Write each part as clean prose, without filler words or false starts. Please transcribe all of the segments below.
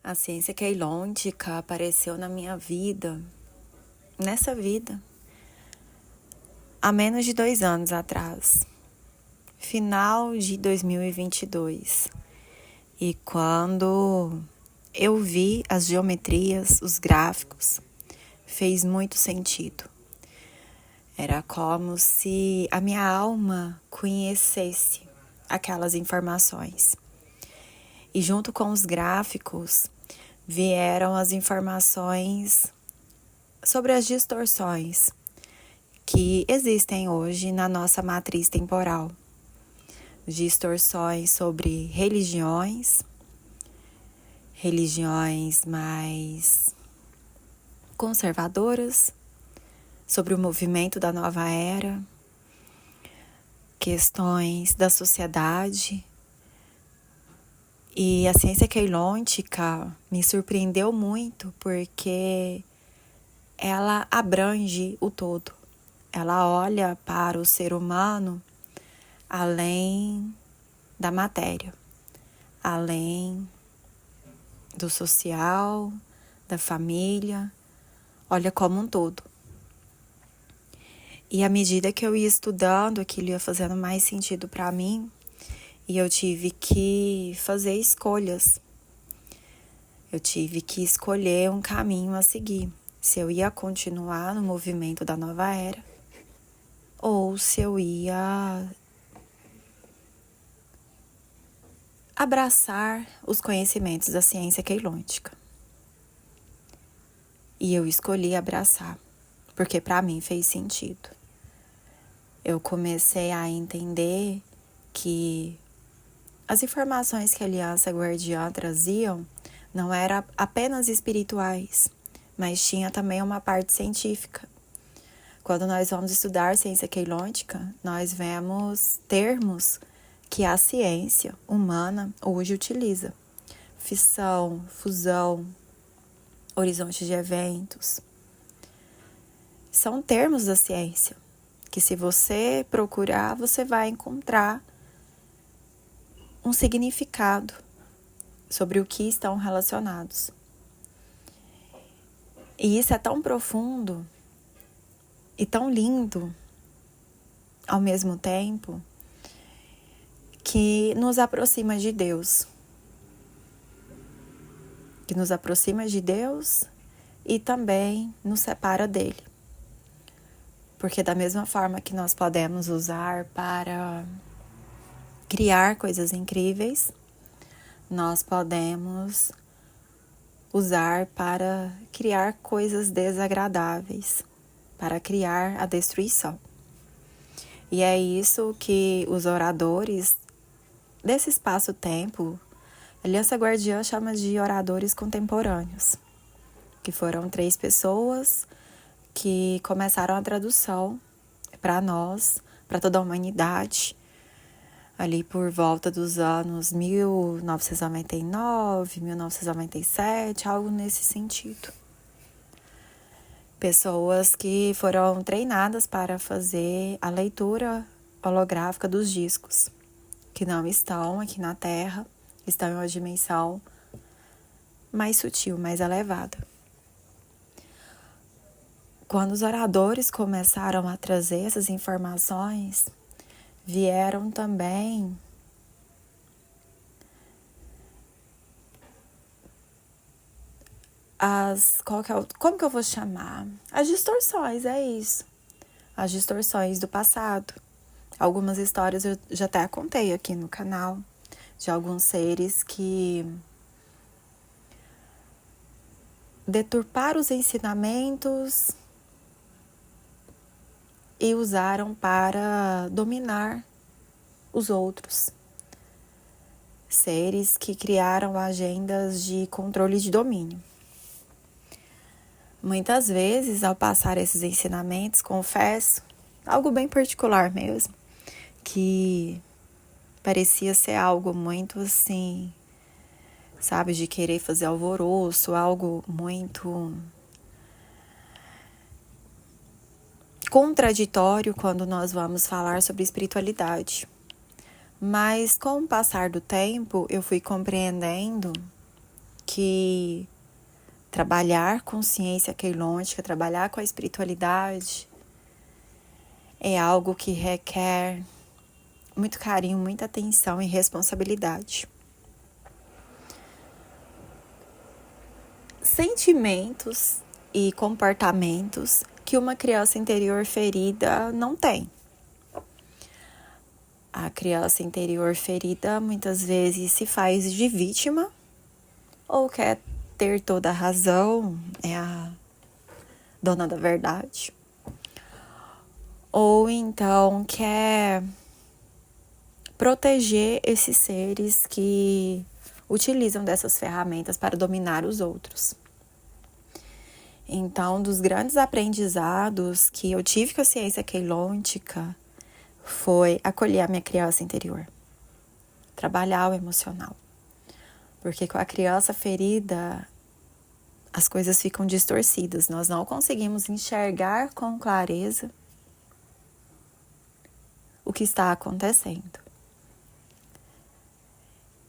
A ciência queilôntica apareceu na minha vida, nessa vida, há menos de 2 anos atrás, final de 2022. E quando eu vi as geometrias, os gráficos, fez muito sentido. Era como se a minha alma conhecesse aquelas informações. E junto com os gráficos vieram as informações sobre as distorções que existem hoje na nossa matriz temporal. Distorções sobre religiões mais conservadoras, sobre o movimento da nova era, questões da sociedade. E a ciência queilôntica me surpreendeu muito porque ela abrange o todo. Ela olha para o ser humano além da matéria, além do social, da família, olha como um todo. E à medida que eu ia estudando, aquilo ia fazendo mais sentido para mim, e eu tive que fazer escolhas. Eu tive que escolher um caminho a seguir. Se eu ia continuar no movimento da nova era, ou se eu ia abraçar os conhecimentos da ciência queilôntica. E eu escolhi abraçar, porque para mim fez sentido. Eu comecei a entender que as informações que a Aliança Guardiã traziam não eram apenas espirituais, mas tinha também uma parte científica. Quando nós vamos estudar ciência queilôntica, nós vemos termos que a ciência humana hoje utiliza. Fissão, fusão, horizonte de eventos. São termos da ciência que, se você procurar, você vai encontrar um significado sobre o que estão relacionados. E isso é tão profundo e tão lindo ao mesmo tempo que nos aproxima de Deus. Que nos aproxima de Deus e também nos separa dele. Porque da mesma forma que nós podemos usar para criar coisas incríveis, nós podemos usar para criar coisas desagradáveis, para criar a destruição. E é isso que os oradores desse espaço-tempo, a Aliança Guardiã chama de oradores contemporâneos, que foram 3 pessoas que começaram a tradução para nós, para toda a humanidade, ali por volta dos anos 1999, 1997, algo nesse sentido. Pessoas que foram treinadas para fazer a leitura holográfica dos discos, que não estão aqui na Terra, estão em uma dimensão mais sutil, mais elevada. Quando os oradores começaram a trazer essas informações, vieram também como que eu vou chamar? As distorções, é isso. As distorções do passado. Algumas histórias eu já até contei aqui no canal, de alguns seres que deturparam os ensinamentos e usaram para dominar os outros. Seres que criaram agendas de controle e de domínio. Muitas vezes, ao passar esses ensinamentos, confesso, algo bem particular mesmo, que parecia ser algo muito assim, sabe, de querer fazer alvoroço, algo muito contraditório quando nós vamos falar sobre espiritualidade. Mas com o passar do tempo, eu fui compreendendo que trabalhar consciência keylôntica, trabalhar com a espiritualidade, é algo que requer muito carinho, muita atenção e responsabilidade. Sentimentos e comportamentos que uma criança interior ferida não tem. A criança interior ferida muitas vezes se faz de vítima ou quer ter toda a razão, é a dona da verdade. Ou então quer proteger esses seres que utilizam dessas ferramentas para dominar os outros. Então, dos grandes aprendizados que eu tive com a ciência keylôntica foi acolher a minha criança interior, trabalhar o emocional. Porque com a criança ferida, as coisas ficam distorcidas, nós não conseguimos enxergar com clareza o que está acontecendo.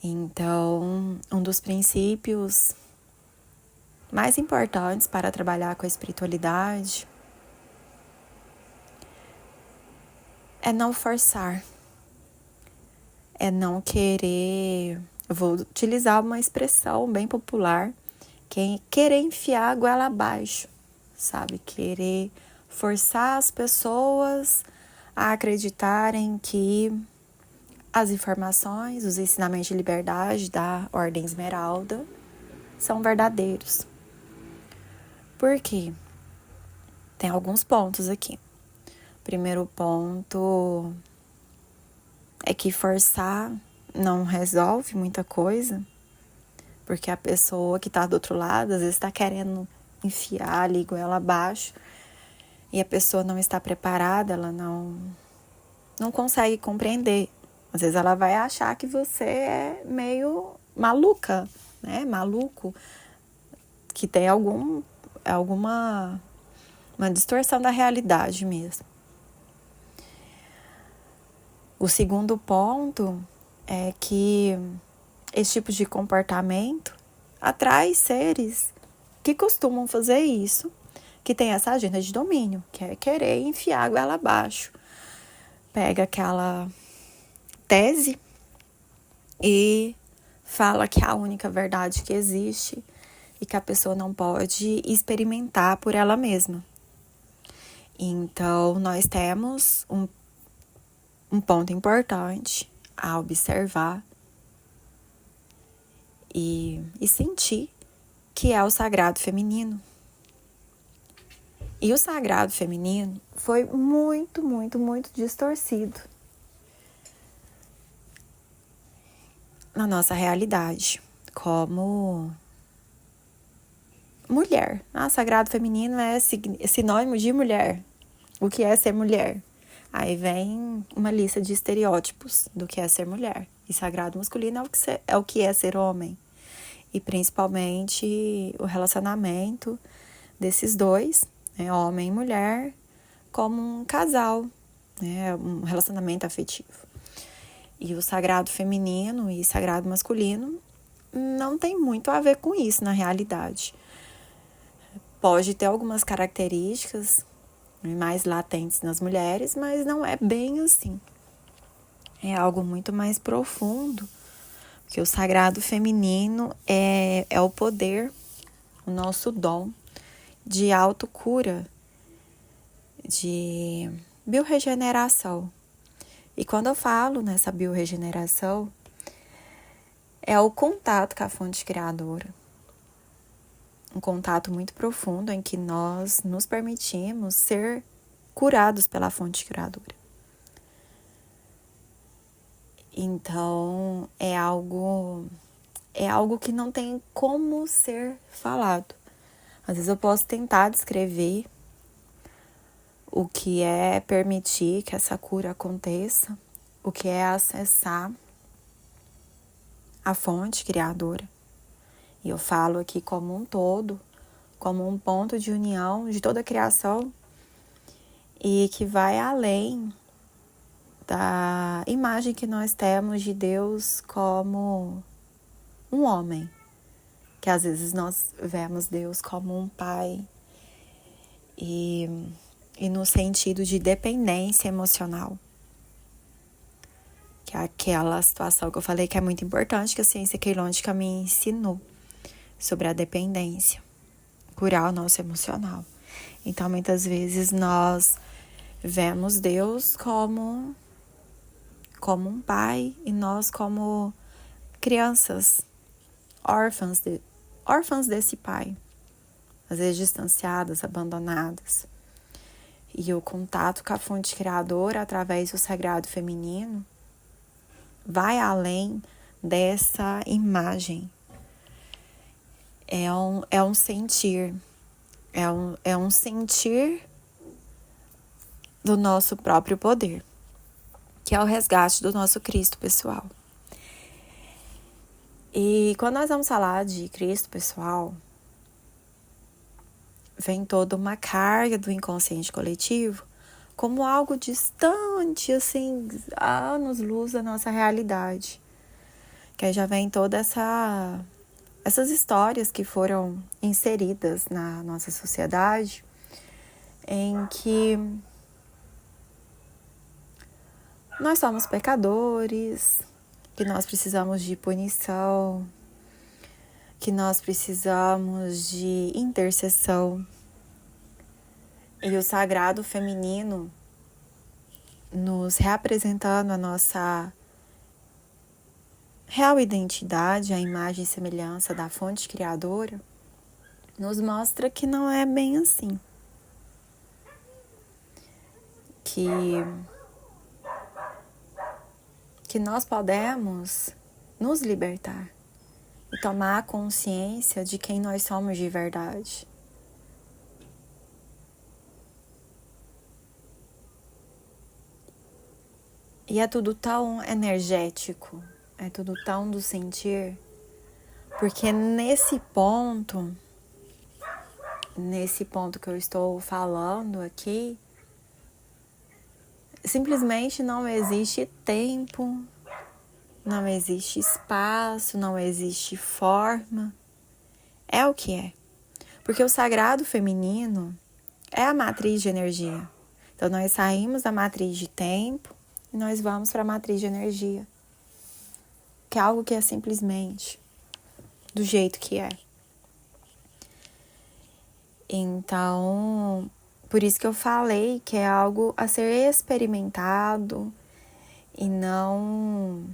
Então, um dos princípios mais importantes para trabalhar com a espiritualidade é não forçar, é não querer, eu vou utilizar uma expressão bem popular, querer enfiar a goela abaixo, sabe? Querer forçar as pessoas a acreditarem que as informações, os ensinamentos de liberdade da Ordem Esmeralda são verdadeiros. Por quê? Tem alguns pontos aqui. Primeiro ponto é que forçar não resolve muita coisa, porque a pessoa que está do outro lado, às vezes está querendo enfiar ali goela abaixo, e a pessoa não está preparada, ela não consegue compreender. Às vezes ela vai achar que você é meio maluca, né? Maluco, que tem alguma uma distorção da realidade mesmo. O segundo ponto é que esse tipo de comportamento atrai seres que costumam fazer isso, que tem essa agenda de domínio, que é querer enfiar a goela abaixo. Pega aquela tese e fala que é a única verdade que existe e que a pessoa não pode experimentar por ela mesma. Então, nós temos um ponto importante a observar e sentir, que é o sagrado feminino. E o sagrado feminino foi muito, muito, muito distorcido na nossa realidade, como mulher. Sagrado feminino é sinônimo de mulher. O que é ser mulher? Aí vem uma lista de estereótipos do que é ser mulher. E sagrado masculino é o que é ser homem. E principalmente o relacionamento desses dois, né, homem e mulher, como um casal, né, um relacionamento afetivo. E o sagrado feminino e sagrado masculino não tem muito a ver com isso na realidade. Pode ter algumas características mais latentes nas mulheres, mas não é bem assim. É algo muito mais profundo, porque o sagrado feminino é o poder, o nosso dom de autocura, de biorregeneração. E quando eu falo nessa biorregeneração, é o contato com a fonte criadora. Um contato muito profundo em que nós nos permitimos ser curados pela fonte criadora. Então, é algo que não tem como ser falado. Às vezes eu posso tentar descrever o que é permitir que essa cura aconteça, o que é acessar a fonte criadora. E eu falo aqui como um todo, como um ponto de união de toda a criação e que vai além da imagem que nós temos de Deus como um homem que às vezes nós vemos Deus como um pai e no sentido de dependência emocional. Que é aquela situação que eu falei que é muito importante, que a ciência queilônica me ensinou sobre a dependência, curar o nosso emocional. Então, muitas vezes nós vemos Deus como um pai e nós como crianças, órfãs desse pai, às vezes distanciadas, abandonadas. E o contato com a fonte criadora através do sagrado feminino vai além dessa imagem. É um sentir. É um sentir do nosso próprio poder, que é o resgate do nosso Cristo pessoal. E quando nós vamos falar de Cristo pessoal, vem toda uma carga do inconsciente coletivo como algo distante, assim, anos-luz da nossa realidade. Que aí já vem toda essas histórias que foram inseridas na nossa sociedade, em que nós somos pecadores, que nós precisamos de punição, que nós precisamos de intercessão. E o sagrado feminino nos reapresentando a nossa real identidade, a imagem e semelhança da fonte criadora, nos mostra que não é bem assim. Que nós podemos nos libertar e tomar consciência de quem nós somos de verdade. E é tudo tão energético, é tudo tão do sentir, porque nesse ponto que eu estou falando aqui, simplesmente não existe tempo, não existe espaço, não existe forma. É o que é. Porque o sagrado feminino é a matriz de energia. Então nós saímos da matriz de tempo e nós vamos para a matriz de energia. Que é algo que é simplesmente do jeito que é. Então, por isso que eu falei que é algo a ser experimentado e não,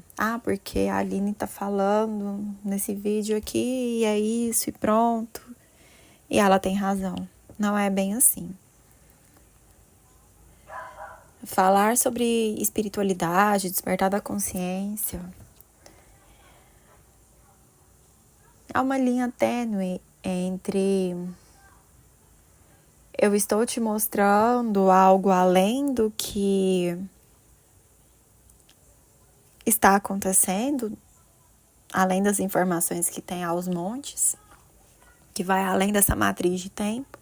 porque a Aline tá falando nesse vídeo aqui e é isso e pronto. E ela tem razão. Não é bem assim. Falar sobre espiritualidade, despertar da consciência, há uma linha tênue entre eu estou te mostrando algo além do que está acontecendo, além das informações que tem aos montes, que vai além dessa matriz de tempo,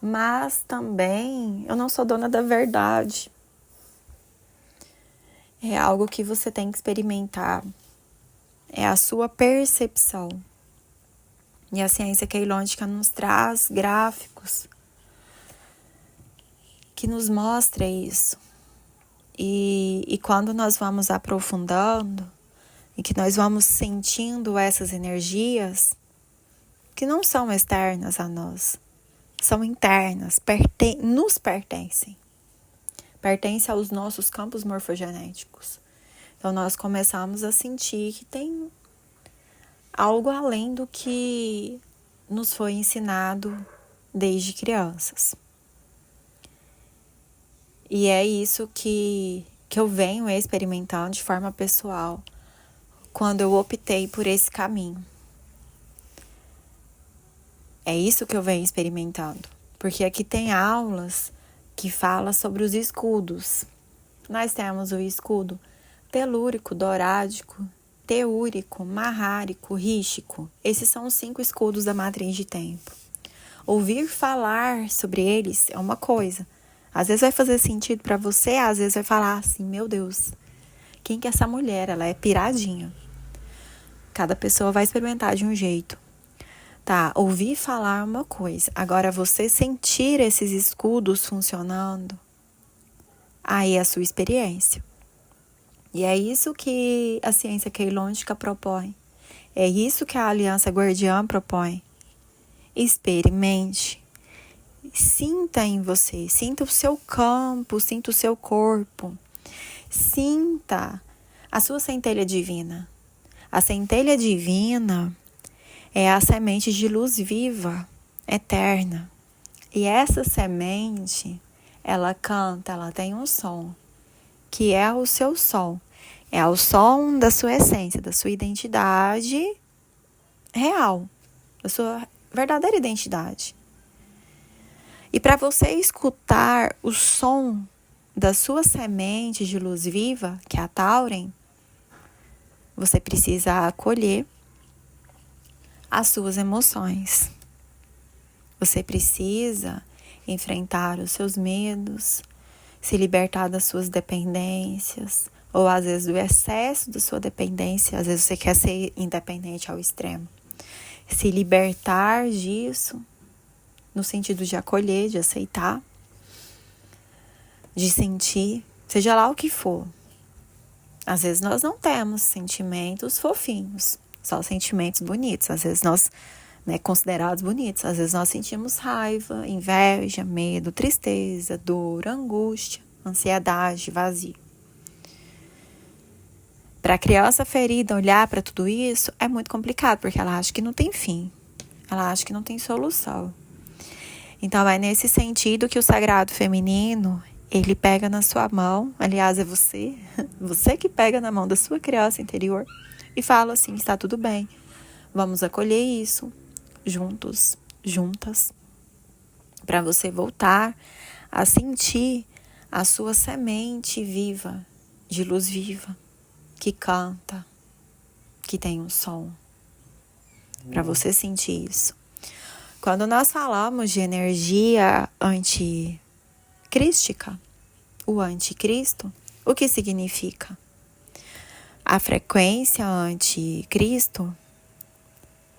mas também eu não sou dona da verdade. É algo que você tem que experimentar. É a sua percepção. E a ciência queilônica nos traz gráficos que nos mostra isso. E quando nós vamos aprofundando e que nós vamos sentindo essas energias que não são externas a nós, são internas, nos pertencem. Pertencem aos nossos campos morfogenéticos. Então nós começamos a sentir que tem algo além do que nos foi ensinado desde crianças. E é isso que eu venho experimentando de forma pessoal quando eu optei por esse caminho. É isso que eu venho experimentando. Porque aqui tem aulas que falam sobre os escudos. Nós temos o escudo telúrico, dorádico, teúrico, marrárico, rístico. Esses são os 5 escudos da matriz de tempo. Ouvir falar sobre eles é uma coisa. Às vezes vai fazer sentido para você, às vezes vai falar assim, meu Deus, quem que é essa mulher? Ela é piradinha. Cada pessoa vai experimentar de um jeito. escutar, ouvir falar uma coisa. Agora, você sentir esses escudos funcionando, aí é a sua experiência. E é isso que a ciência queilôntica propõe. É isso que a Aliança Guardiã propõe. Experimente. Sinta em você. Sinta o seu campo, sinta o seu corpo. Sinta a sua centelha divina. A centelha divina é a semente de luz viva, eterna. E essa semente, ela canta, ela tem um som, que é o seu som. É o som da sua essência, da sua identidade real, da sua verdadeira identidade. E para você escutar o som da sua semente de luz viva, que é a Tauren, você precisa acolher as suas emoções. Você precisa enfrentar os seus medos, se libertar das suas dependências, ou às vezes do excesso da sua dependência. Às vezes você quer ser independente ao extremo. Se libertar disso, no sentido de acolher, de aceitar, de sentir, seja lá o que for. Às vezes nós não temos sentimentos fofinhos, só sentimentos bonitos. Às vezes nós, considerados bonitos, às vezes nós sentimos raiva, inveja, medo, tristeza, dor, angústia, ansiedade, vazio. Para a criança ferida olhar para tudo isso é muito complicado, porque ela acha que não tem fim, ela acha que não tem solução. Então é nesse sentido que o sagrado feminino, ele pega na sua mão, aliás é você que pega na mão da sua criança interior e fala assim, está tudo bem, vamos acolher isso juntos, juntas, para você voltar a sentir a sua semente viva, de luz viva, que canta, que tem um som, para você sentir isso. Quando nós falamos de energia anticrística, o anticristo, o que significa? A frequência anticristo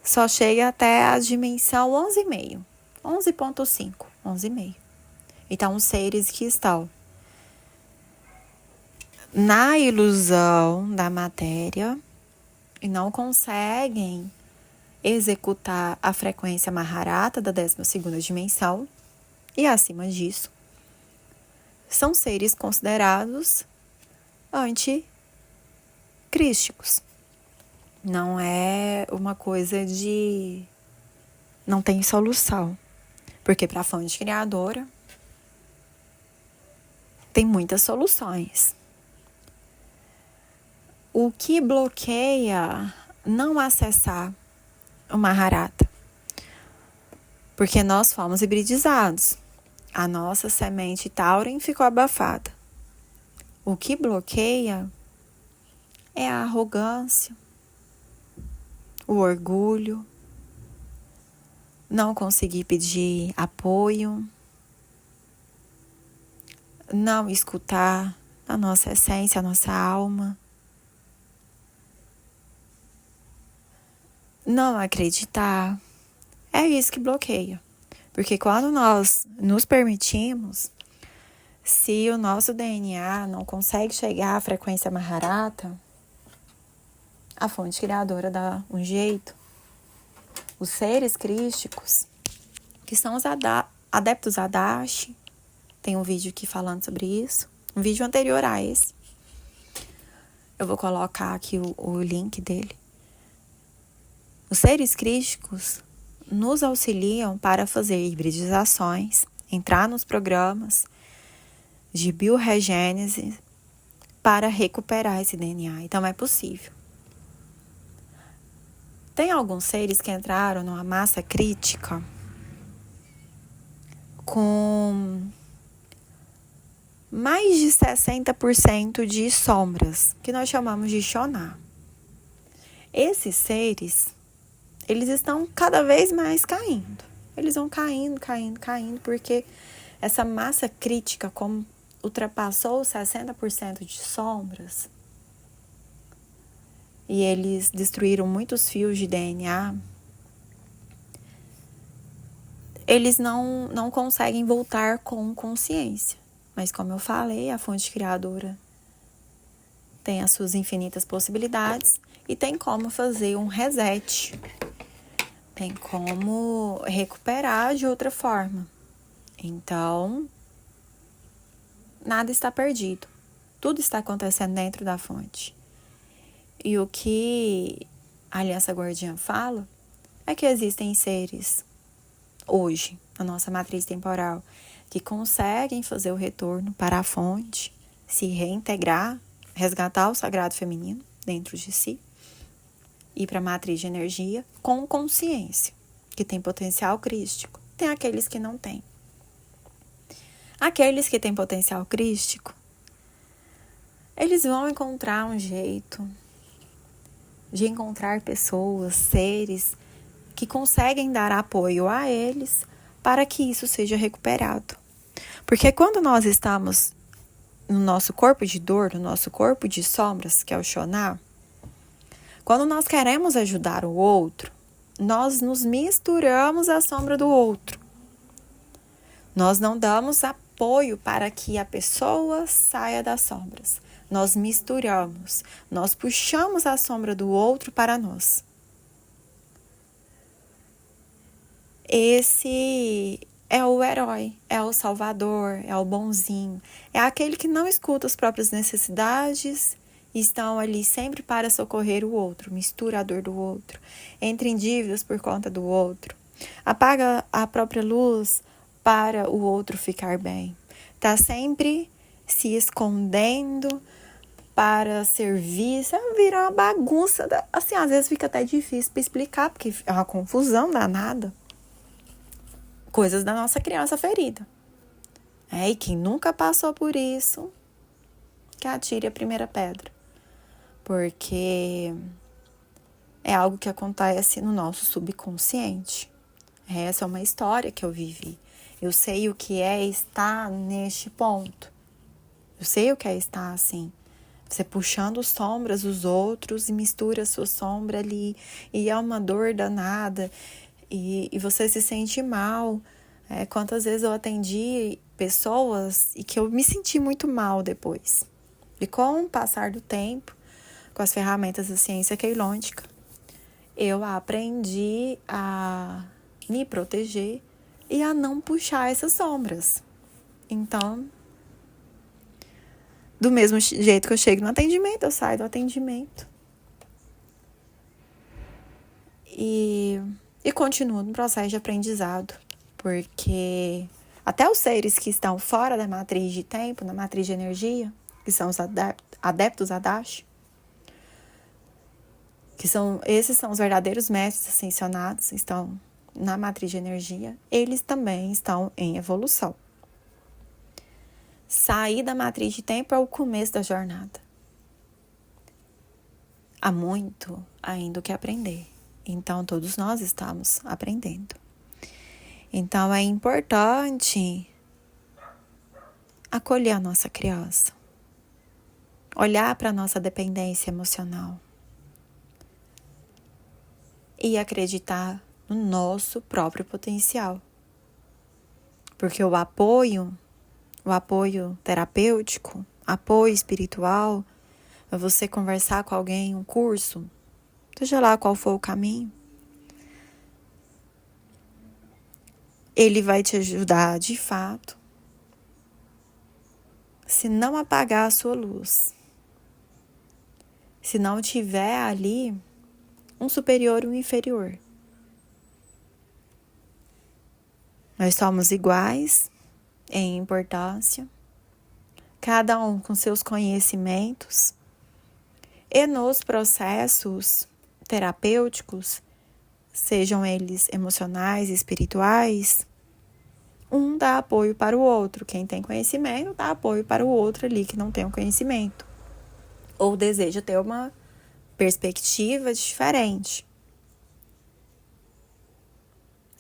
só chega até a dimensão 11,5, 11,5, 11,5. Então, os seres que estão na ilusão da matéria e não conseguem executar a frequência Maharata da 12ª dimensão e acima disso, são seres considerados anticrísticos. Não é uma coisa de... não tem solução. Porque para a fonte criadora tem muitas soluções. O que bloqueia não acessar o Maharata? Porque nós fomos hibridizados. A nossa semente Tauren ficou abafada. O que bloqueia é a arrogância, o orgulho, não conseguir pedir apoio, não escutar a nossa essência, a nossa alma, não acreditar. É isso que bloqueia. Porque quando nós nos permitimos, se o nosso DNA não consegue chegar à frequência Maharata, a fonte criadora dá um jeito. Os seres crísticos, que são os adeptos Adachi, tem um vídeo aqui falando sobre isso, um vídeo anterior a esse. Eu vou colocar aqui o link dele. Os seres crísticos nos auxiliam para fazer hibridizações, entrar nos programas de biorregênese para recuperar esse DNA. Então é possível. Tem alguns seres que entraram numa massa crítica com mais de 60% de sombras, que nós chamamos de Shoná. Esses seres, eles estão cada vez mais caindo. Eles vão caindo, porque essa massa crítica, como ultrapassou 60% de sombras, e eles destruíram muitos fios de DNA, eles não conseguem voltar com consciência. Mas como eu falei, a fonte criadora tem as suas infinitas possibilidades e tem como fazer um reset. Tem como recuperar de outra forma. Então, nada está perdido. Tudo está acontecendo dentro da fonte. E o que a Aliança Guardiã fala é que existem seres hoje, na nossa matriz temporal, que conseguem fazer o retorno para a fonte, se reintegrar, resgatar o sagrado feminino dentro de si, ir para a matriz de energia com consciência, que tem potencial crístico. Tem aqueles que não têm. Aqueles que têm potencial crístico, eles vão encontrar um jeito de encontrar pessoas, seres que conseguem dar apoio a eles para que isso seja recuperado. Porque quando nós estamos no nosso corpo de dor, no nosso corpo de sombras, que é o Shoná, quando nós queremos ajudar o outro, nós nos misturamos à sombra do outro. Nós não damos apoio para que a pessoa saia das sombras. Nós misturamos, nós puxamos a sombra do outro para nós. Esse é o herói, é o salvador, é o bonzinho. É aquele que não escuta as próprias necessidades e estão ali sempre para socorrer o outro, mistura a dor do outro, entra em dívidas por conta do outro, apaga a própria luz para o outro ficar bem. Está sempre se escondendo para servir, vira uma bagunça. Assim, às vezes fica até difícil para explicar, porque é uma confusão danada. Coisas da nossa criança ferida. E quem nunca passou por isso, que atire a primeira pedra. Porque é algo que acontece no nosso subconsciente. Essa é uma história que eu vivi. Eu sei o que é estar neste ponto. Eu sei o que é estar assim. Você puxando sombras dos outros e mistura a sua sombra ali. E é uma dor danada. E você se sente mal. Quantas vezes eu atendi pessoas e que eu me senti muito mal depois. E com o passar do tempo, com as ferramentas da ciência queilôntica, eu aprendi a me proteger e a não puxar essas sombras. Então, do mesmo jeito que eu chego no atendimento, eu saio do atendimento. E continuo no processo de aprendizado, porque até os seres que estão fora da matriz de tempo, na matriz de energia, que são os adeptos Adash, esses são os verdadeiros mestres ascensionados, estão na matriz de energia, eles também estão em evolução. Sair da matriz de tempo é o começo da jornada. Há muito ainda o que aprender. Então, todos nós estamos aprendendo. Então, é importante acolher a nossa criança. Olhar para a nossa dependência emocional. E acreditar no nosso próprio potencial. Porque o apoio terapêutico, apoio espiritual, é você conversar com alguém, um curso, seja lá qual for o caminho, ele vai te ajudar de fato, se não apagar a sua luz, se não tiver ali um superior e um inferior. Nós somos iguais em importância, cada um com seus conhecimentos, e nos processos terapêuticos, sejam eles emocionais, espirituais, um dá apoio para o outro. Quem tem conhecimento dá apoio para o outro ali que não tem o conhecimento, ou deseja ter uma perspectiva diferente.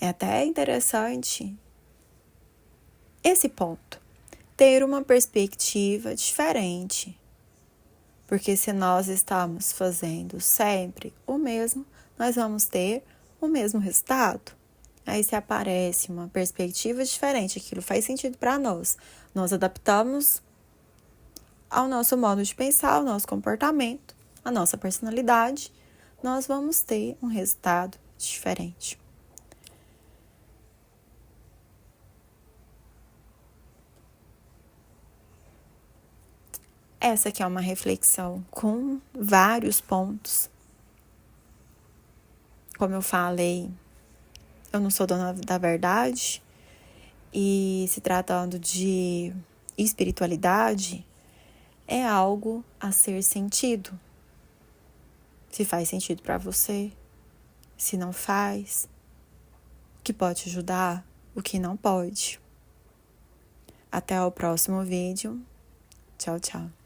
É até interessante esse ponto, ter uma perspectiva diferente. Porque se nós estamos fazendo sempre o mesmo, nós vamos ter o mesmo resultado. Aí se aparece uma perspectiva diferente, aquilo faz sentido para nós. Nós adaptamos ao nosso modo de pensar, ao nosso comportamento, à nossa personalidade, nós vamos ter um resultado diferente. Essa aqui é uma reflexão com vários pontos. Como eu falei, eu não sou dona da verdade, e se tratando de espiritualidade, é algo a ser sentido. Se faz sentido para você, se não faz, o que pode ajudar, o que não pode. Até o próximo vídeo. Tchau, tchau.